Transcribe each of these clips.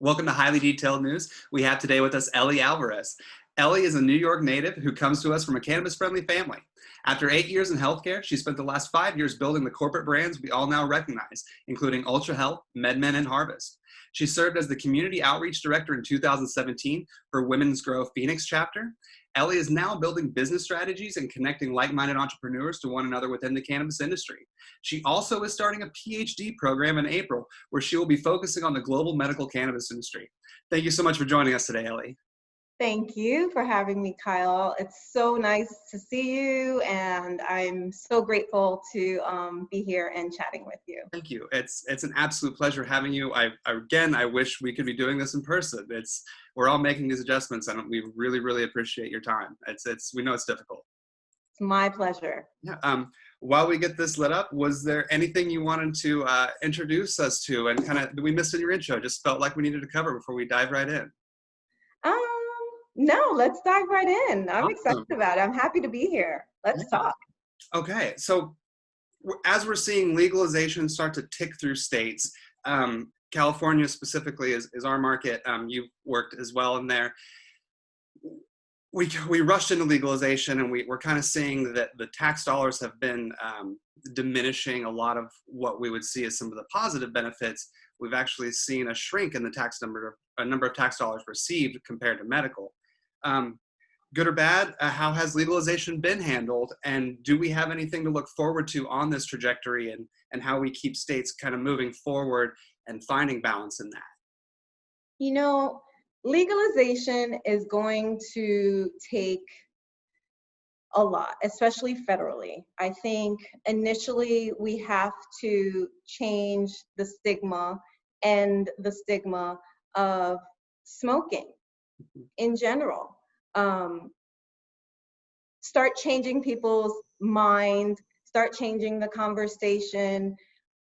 Welcome to Highly Detailed News. We have today with us Ellie Alvarez. Ellie is a New York native who comes to us from a cannabis-friendly family. After 8 years in healthcare, she spent the last 5 years building the corporate brands we all now recognize, including Ultra Health, MedMen, and Harvest. She served as the Community Outreach Director in 2017 for Women's Grow Phoenix chapter. Ellie is now building business strategies and connecting like-minded entrepreneurs to one another within the cannabis industry. She also is starting a PhD program in April, where she will be focusing on the global medical cannabis industry. Thank you so much for joining us today, Ellie. Thank you for having me, Kyle. It's so nice to see you, and I'm so grateful to be here and chatting with you. Thank you. It's an absolute pleasure having you. I wish we could be doing this in person. We're all making these adjustments, and we really appreciate your time. We know it's difficult. It's my pleasure. Yeah. While we get this lit up, was there anything you wanted to introduce us to, and kind of we missed in your intro? Just felt like we needed to cover before we dive right in. No, let's dive right in. I'm Awesome. excited about it. I'm happy to be here. Let's talk. Okay, so as we're seeing legalization start to tick through states, California specifically is our market. You've worked as well in there. We rushed into legalization, and we're kind of seeing that the tax dollars have been diminishing a lot of what we would see as some of the positive benefits. We've actually seen a shrink in the number of tax dollars received compared to medical. Good or bad, how has legalization been handled, and do we have anything to look forward to on this trajectory, and how we keep states kind of moving forward and finding balance in that? You know, legalization is going to take a lot, especially federally. I think initially we have to change the stigma of smoking in general. Start changing people's mind, start changing the conversation,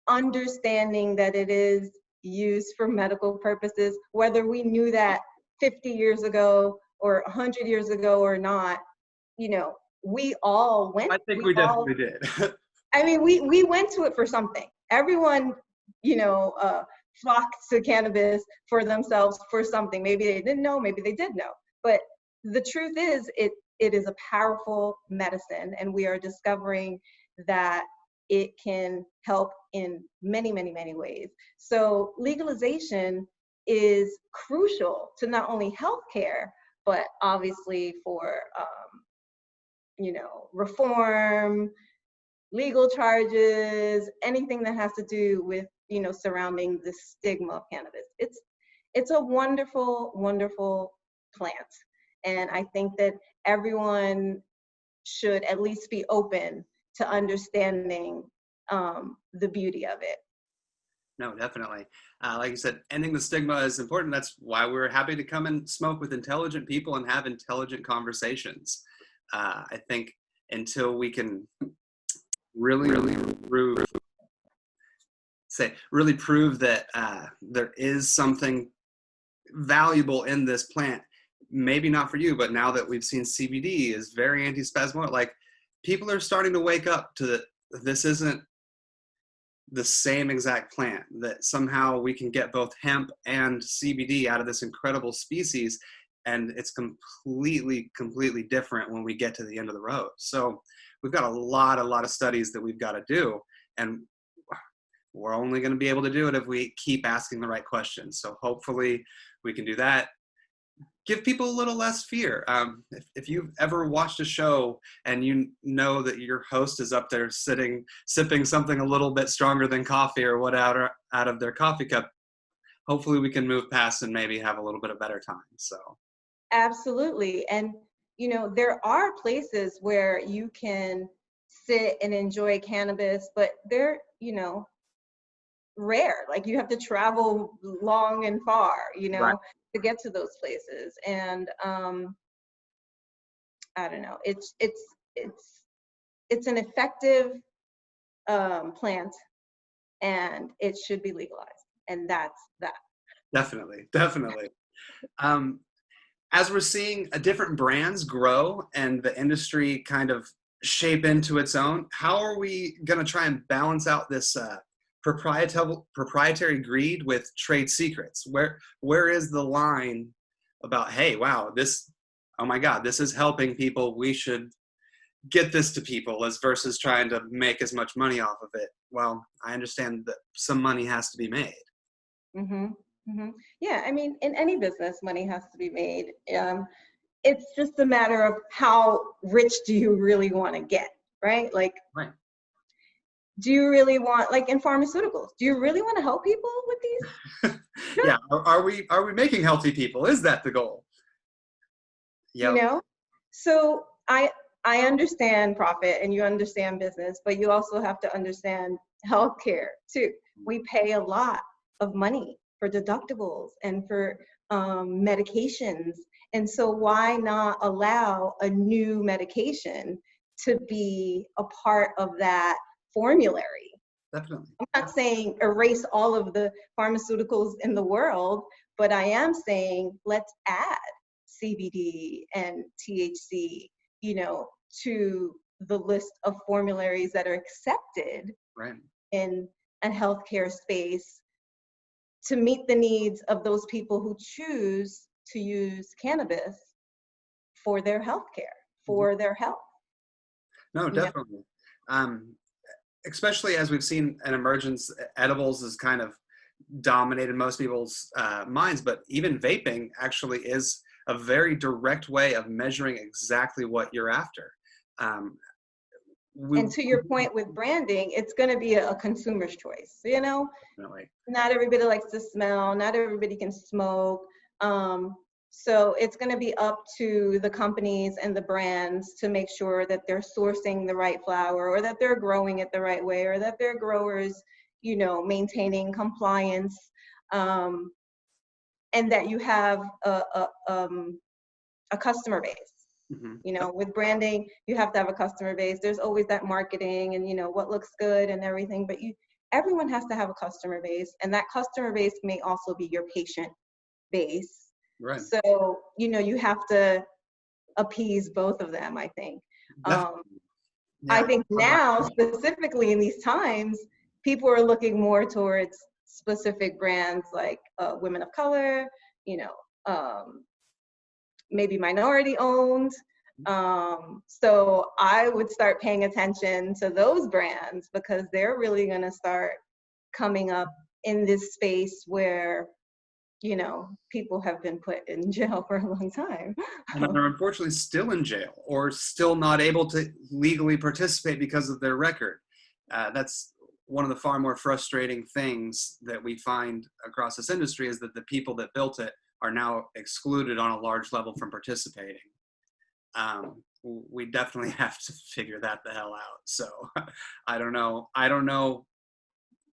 understanding that it is used for medical purposes, whether we knew that 50 years ago or 100 years ago or not. We all went. I think we definitely did. I mean, we went to it for something. Everyone, flocked to cannabis for themselves for something. Maybe they didn't know, maybe they did know. But the truth is, it is a powerful medicine, and we are discovering that it can help in many ways. So legalization is crucial to not only healthcare, but obviously for reform, legal charges, anything that has to do with surrounding the stigma of cannabis. It's a wonderful plant, and I think that everyone should at least be open to understanding the beauty of it. No, definitely. Like you said, ending the stigma is important. That's why we're happy to come and smoke with intelligent people and have intelligent conversations. I think until we can really prove that there is something valuable in this plant, maybe not for you, but now that we've seen CBD is very antispasmodic, like people are starting to wake up to that this isn't the same exact plant, that somehow we can get both hemp and CBD out of this incredible species, and it's completely different when we get to the end of the road. So we've got a lot of studies that we've got to do, and we're only going to be able to do it if we keep asking the right questions. So hopefully we can do that. Give people a little less fear. If you've ever watched a show and you know that your host is up there sipping something a little bit stronger than coffee or whatever out of their coffee cup, hopefully we can move past and maybe have a little bit of better time. So absolutely. And there are places where you can sit and enjoy cannabis, but they're rare. Like you have to travel long and far, right, to get to those places. And I don't know. It's an effective plant, and it should be legalized. And that's that. Definitely. As we're seeing different brands grow and the industry kind of shape into its own, how are we going to try and balance out this proprietary greed with trade secrets? Where is the line about, hey, wow, this, oh my God, this is helping people, we should get this to people, as versus trying to make as much money off of it? Well, I understand that some money has to be made. Mm-hmm. Mm-hmm. Yeah, I mean, in any business, money has to be made. It's just a matter of how rich do you really want to get, right? Like, Right. do you really want, like in pharmaceuticals, do you really want to help people with these? Yeah. Are we making healthy people? Is that the goal? You Yep. know? So I understand profit and you understand business, but you also have to understand healthcare too. We pay a lot of money for deductibles and for medications. And so why not allow a new medication to be a part of that formulary? Definitely. I'm not saying erase all of the pharmaceuticals in the world, but I am saying let's add CBD and THC, to the list of formularies that are accepted Right. in a healthcare space to meet the needs of those people who choose to use cannabis for their healthcare, for their health. No, You know? definitely. Um, Especially as we've seen an emergence, edibles has kind of dominated most people's minds, but even vaping actually is a very direct way of measuring exactly what you're after. Um, And to your point with branding, it's going to be a consumer's choice. Definitely. Not everybody likes to smell, not everybody can smoke. So it's going to be up to the companies and the brands to make sure that they're sourcing the right flower, or that they're growing it the right way, or that their growers, maintaining compliance, and that you have a customer base. With branding, you have to have a customer base. There's always that marketing and, what looks good and everything, but everyone has to have a customer base, and that customer base may also be your patient base. Right. So, you have to appease both of them, I think. Definitely. I Yeah. think now, specifically in these times, people are looking more towards specific brands like women of color, maybe minority owned. So I would start paying attention to those brands, because they're really going to start coming up in this space where, people have been put in jail for a long time. And are unfortunately still in jail or still not able to legally participate because of their record. That's one of the far more frustrating things that we find across this industry, is that the people that built it are now excluded on a large level from participating. We definitely have to figure that the hell out. So I don't know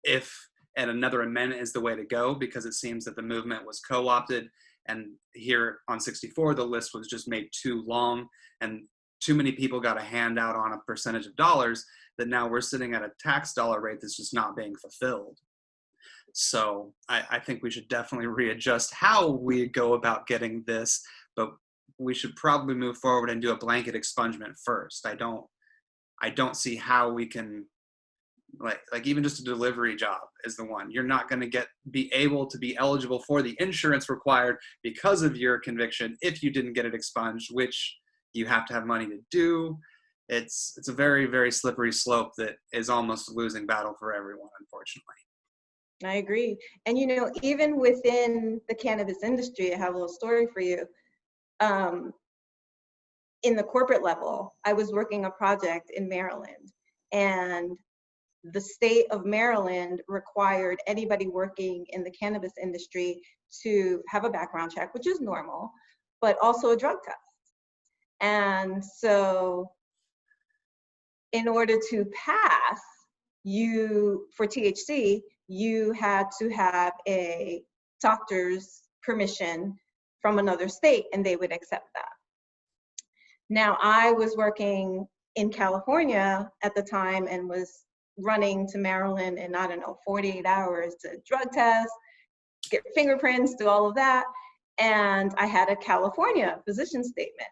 if and another amendment is the way to go, because it seems that the movement was co-opted, and here on 64 the list was just made too long and too many people got a handout on a percentage of dollars, that now we're sitting at a tax dollar rate that's just not being fulfilled. So I think we should definitely readjust how we go about getting this, but we should probably move forward and do a blanket expungement first. I don't see how we can, like even just a delivery job is the one. You're not going to be able to be eligible for the insurance required because of your conviction if you didn't get it expunged, which you have to have money to do. It's a very, very slippery slope that is almost a losing battle for everyone, unfortunately. I agree. And, even within the cannabis industry, I have a little story for you. In the corporate level, I was working a project in Maryland, and the state of Maryland required anybody working in the cannabis industry to have a background check, which is normal, but also a drug test. And so in order to pass, for THC, you had to have a doctor's permission from another state, and they would accept that. Now, I was working in California at the time and was running to Maryland in, 48 hours to drug test, get fingerprints, do all of that. And I had a California position statement.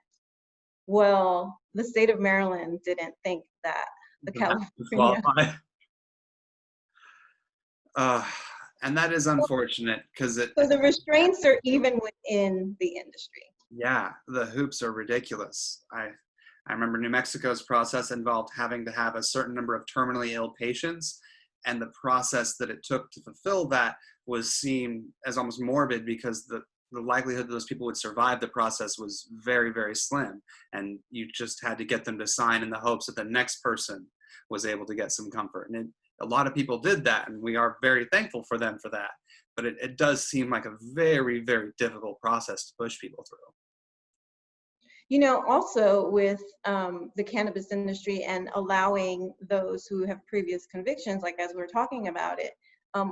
Well, the state of Maryland didn't think that the California Uh, and that is unfortunate because So the restraints are even within the industry. yeah, the hoops are ridiculous. I remember New Mexico's process involved having to have a certain number of terminally ill patients, and the process that it took to fulfill that was seen as almost morbid because the likelihood that those people would survive the process was very, very slim. And you just had to get them to sign in the hopes that the next person was able to get some comfort. And a lot of people did that, and we are very thankful for them for that. But it does seem like a very, very difficult process to push people through. You know, also with the cannabis industry and allowing those who have previous convictions, like as we're talking about it,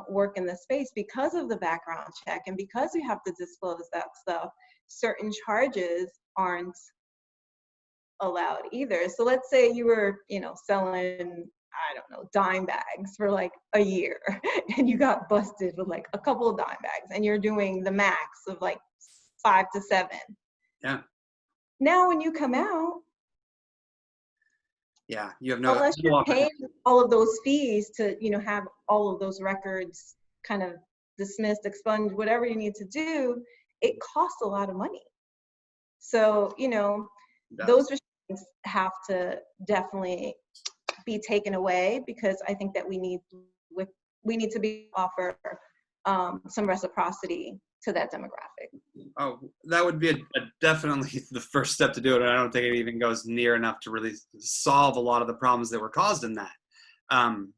work in the space because of the background check and because you have to disclose that stuff, certain charges aren't allowed either. So let's say you were, you know, selling, I don't know, dime bags for like a year and you got busted with like a couple of dime bags and you're doing the max of like 5 to 7. Yeah. Now when you come out, Yeah, you have no unless no you're paying opportunity. all of those fees to, you know, have all of those records kind of dismissed, expunged, whatever you need to do, it costs a lot of money. So, you know, It those does. restrictions have to definitely be taken away because I think that we need to be offer some reciprocity to that demographic. Oh, that would be definitely the first step to do it, and I don't think it even goes near enough to really solve a lot of the problems that were caused in that. Um,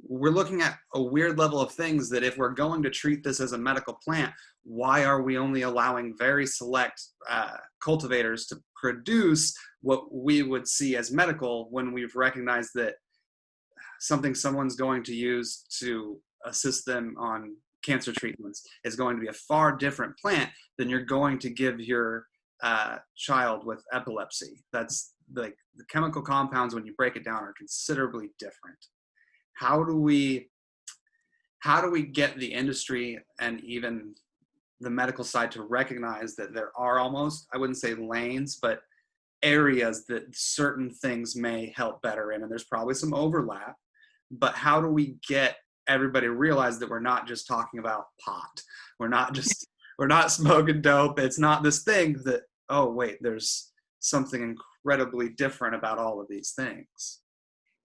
we're looking at a weird level of things that if we're going to treat this as a medical plant, why are we only allowing very select cultivators to produce what we would see as medical when we've recognized that something someone's going to use to assist them on cancer treatments is going to be a far different plant than you're going to give your child with epilepsy. That's like the chemical compounds, when you break it down, are considerably different. How do we get the industry and even the medical side to recognize that there are almost, I wouldn't say lanes, but areas that certain things may help better in, and there's probably some overlap, but how do we get everybody to realize that we're not just talking about pot, we're not smoking dope, it's not this thing that, oh wait, there's something incredibly different about all of these things.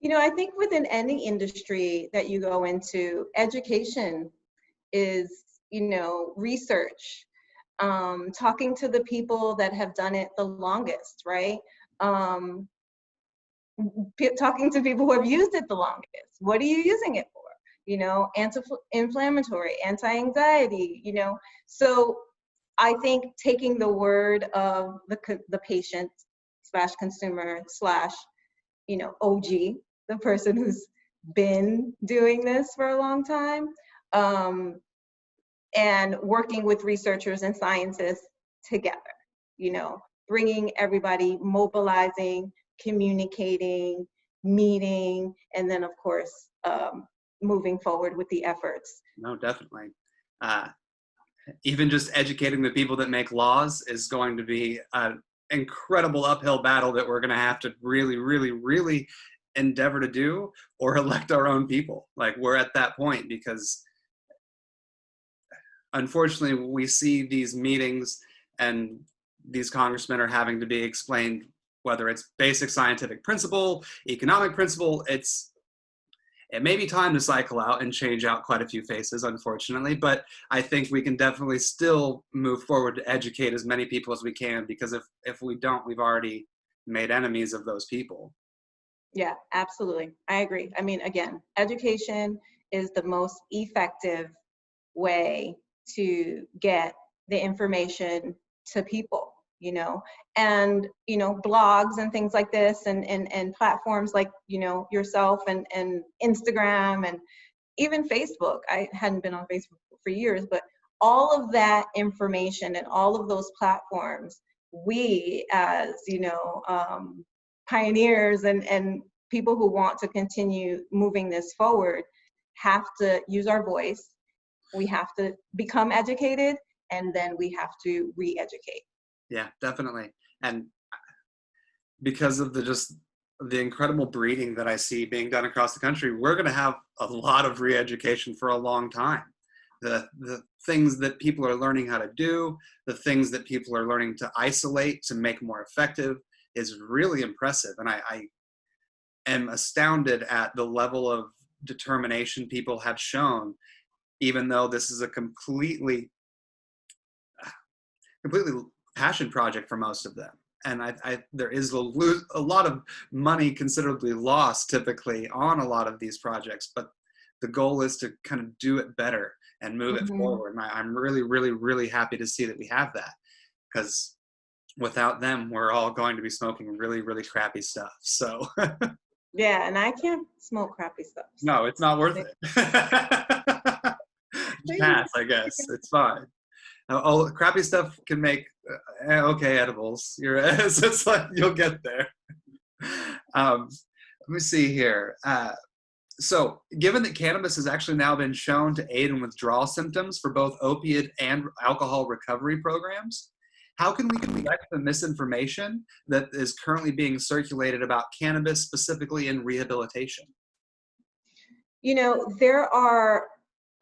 You know, I think within any industry that you go into, education is, you know, research, talking to the people that have done it the longest, right? Um, Talking to people who have used it the longest. What are you using it for? You know, anti-inflammatory, anti-anxiety, you know. So I think taking the word of the patient slash consumer slash, you know, OG, the person who's been doing this for a long time, and working with researchers and scientists together, you know, bringing everybody, mobilizing, communicating, meeting, and then of course, moving forward with the efforts. No, definitely. uh, Even just educating the people that make laws is going to be an incredible uphill battle that we're going to have to really, really, really endeavor to do, or elect our own people. Like, we're at that point because unfortunately we see these meetings and these congressmen are having to be explained, whether it's basic scientific principle, economic principle, it may be time to cycle out and change out quite a few faces, unfortunately, but I think we can definitely still move forward to educate as many people as we can, because if we don't, we've already made enemies of those people. Yeah, absolutely. I agree. I mean, again, education is the most effective way to get the information to people, you know, and, you know, blogs and things like this and platforms like, you know, yourself and Instagram and even Facebook. I hadn't been on Facebook for years, but all of that information and all of those platforms, we as, you know, pioneers and people who want to continue moving this forward have to use our voice. We have to become educated, and then we have to re-educate. Yeah, definitely. And because of the just the incredible breeding that I see being done across the country, we're going to have a lot of re-education for a long time. The things that people are learning how to do, the things that people are learning to isolate to make more effective is really impressive. And I am astounded at the level of determination people have shown, even though this is a completely passion project for most of them. And there is a lot of money considerably lost typically on a lot of these projects, but the goal is to kind of do it better and move it forward. And I'm really, really, really happy to see that we have that, because without them, we're all going to be smoking really, really crappy stuff. So yeah, and I can't smoke crappy stuff. So. No, it's not worth it. Pass, I guess. It's fine. Oh, crappy stuff can make okay edibles. It's like you'll get there. Let me see here. So, given that cannabis has actually now been shown to aid in withdrawal symptoms for both opiate and alcohol recovery programs, how can we correct the misinformation that is currently being circulated about cannabis, specifically in rehabilitation? You know, there are,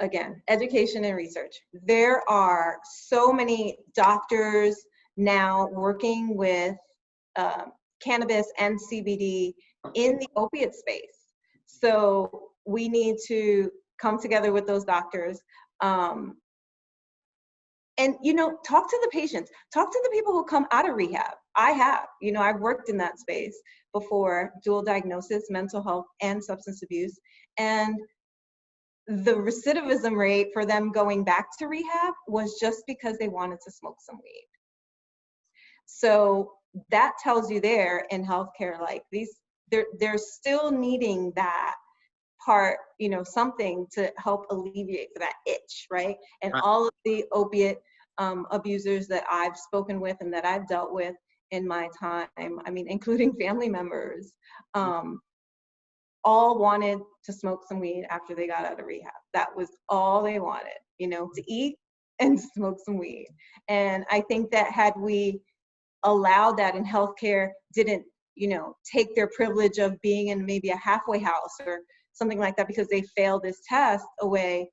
again, education and research. There are so many doctors now working with cannabis and CBD in the opiate space. So we need to come together with those doctors and, you know, talk to the patients, talk to the people who come out of rehab. I have, you know, I've worked in that space before, dual diagnosis, mental health and substance abuse. And the recidivism rate for them going back to rehab was just because they wanted to smoke some weed. So that tells you there in healthcare, like they're still needing that part, you know, something to help alleviate that itch, right? And all of the opiate abusers that I've spoken with and that I've dealt with in my time, I mean, including family members, all wanted to smoke some weed after they got out of rehab. That was all they wanted, you know, to eat and smoke some weed. And I think that had we allowed that in healthcare, didn't, you know, take their privilege of being in maybe a halfway house or something like that because they failed this test away,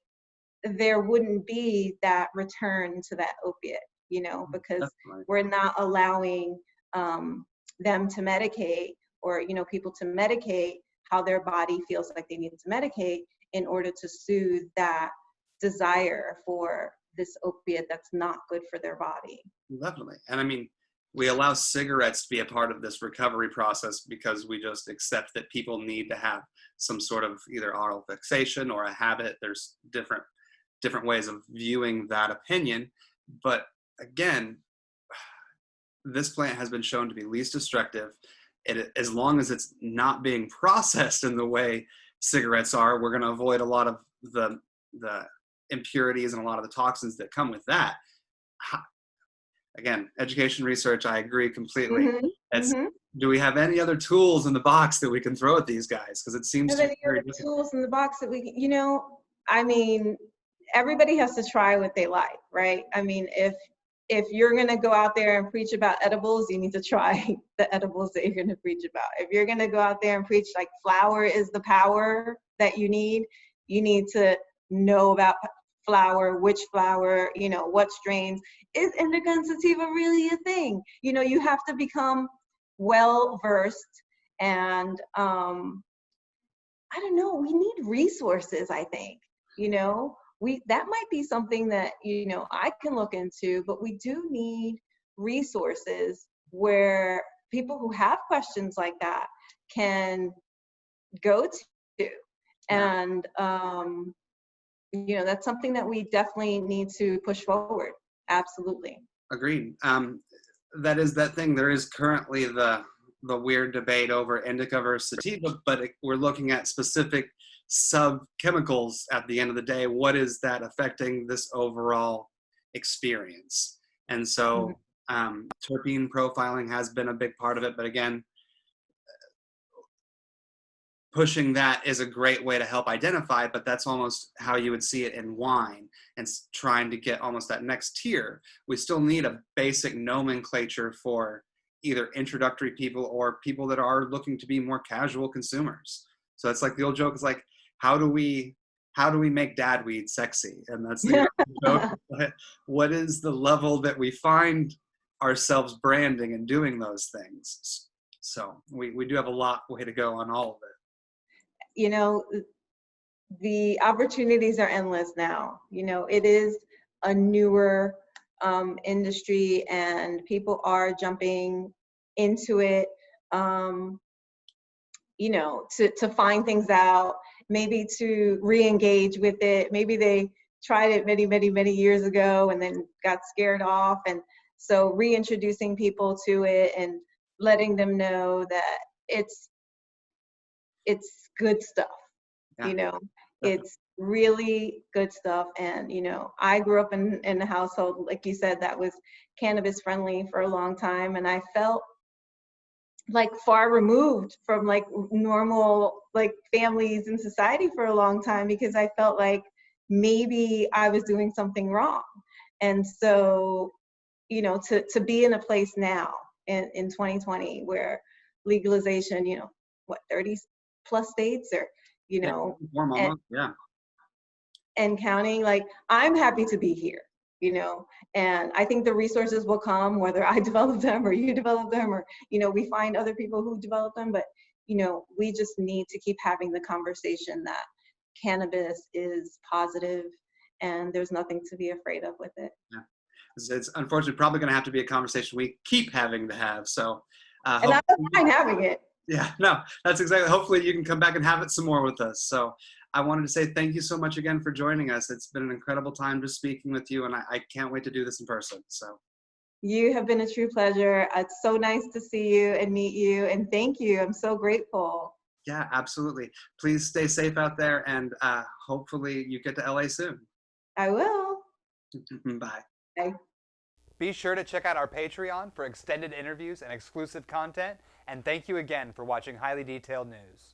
there wouldn't be that return to that opiate, you know, because we're not allowing them to medicate, or, you know, people to medicate how their body feels like they need to medicate in order to soothe that desire for this opiate that's not good for their body. Definitely. And I mean, we allow cigarettes to be a part of this recovery process because we just accept that people need to have some sort of either oral fixation or a habit. There's different ways of viewing that opinion. But again, this plant has been shown to be least destructive. As long as it's not being processed in the way cigarettes are, we're going to avoid a lot of the impurities and a lot of the toxins that come with that. Again, education, research, I agree completely. Do we have any other tools in the box that we can throw at these guys? Because it seems to be very difficult. Tools in the box that we, you know, I mean, everybody has to try what they like, right? I mean, if you're going to go out there and preach about edibles, you need to try the edibles that you're going to preach about. If you're going to go out there and preach like flower is the power that you need to know about flower, which flower, you know, what strains. Is indica sativa really a thing? You know, you have to become well versed, and I don't know, we need resources, I think, you know. That might be something that, you know, I can look into, but we do need resources where people who have questions like that can go to. And, you know, that's something that we definitely need to push forward. Absolutely. Agreed. That is that thing. There is currently the weird debate over indica versus sativa, but we're looking at specific subchemicals at the end of the day. What is that affecting this overall experience? And so terpene profiling has been a big part of it, but again, pushing that is a great way to help identify, but that's almost how you would see it in wine, and trying to get almost that next tier. We still need a basic nomenclature for either introductory people or people that are looking to be more casual consumers. So it's like the old joke is like, how do we make dad weed sexy? And that's the joke. What is the level that we find ourselves branding and doing those things? So we do have a lot way to go on all of it. You know, the opportunities are endless now. You know, it is a newer industry, and people are jumping into it, you know, to find things out, maybe to re-engage with it. Maybe they tried it many, many, many years ago and then got scared off. And so reintroducing people to it and letting them know that it's good stuff, Yeah, you know, definitely. it's really good stuff. And, you know, I grew up in a household, like you said, that was cannabis friendly for a long time. And I felt like far removed from like normal like families in society for a long time, because I felt like maybe I was doing something wrong. And so, you know, to be in a place now in 2020 where legalization, you know, what, 30 plus states, or, you Yeah, know, and, almost. Yeah. and counting, like, I'm happy to be here, you know, and I think the resources will come whether I develop them or you develop them, or, you know, we find other people who develop them. But, you know, we just need to keep having the conversation that cannabis is positive and there's nothing to be afraid of with it. Yeah. It's unfortunately probably going to have to be a conversation we keep having to have. So, And I don't hopefully, mind having it. yeah, no, that's exactly. Hopefully, you can come back and have it some more with us. So, I wanted to say thank you so much again for joining us. It's been an incredible time just speaking with you, and I can't wait to do this in person. So, You have been a true pleasure. It's so nice to see you and meet you, and thank you. I'm so grateful. yeah, absolutely. Please stay safe out there, and hopefully, you get to LA soon. I will. Bye. Bye. Be sure to check out our Patreon for extended interviews and exclusive content, and thank you again for watching Highly Detailed News.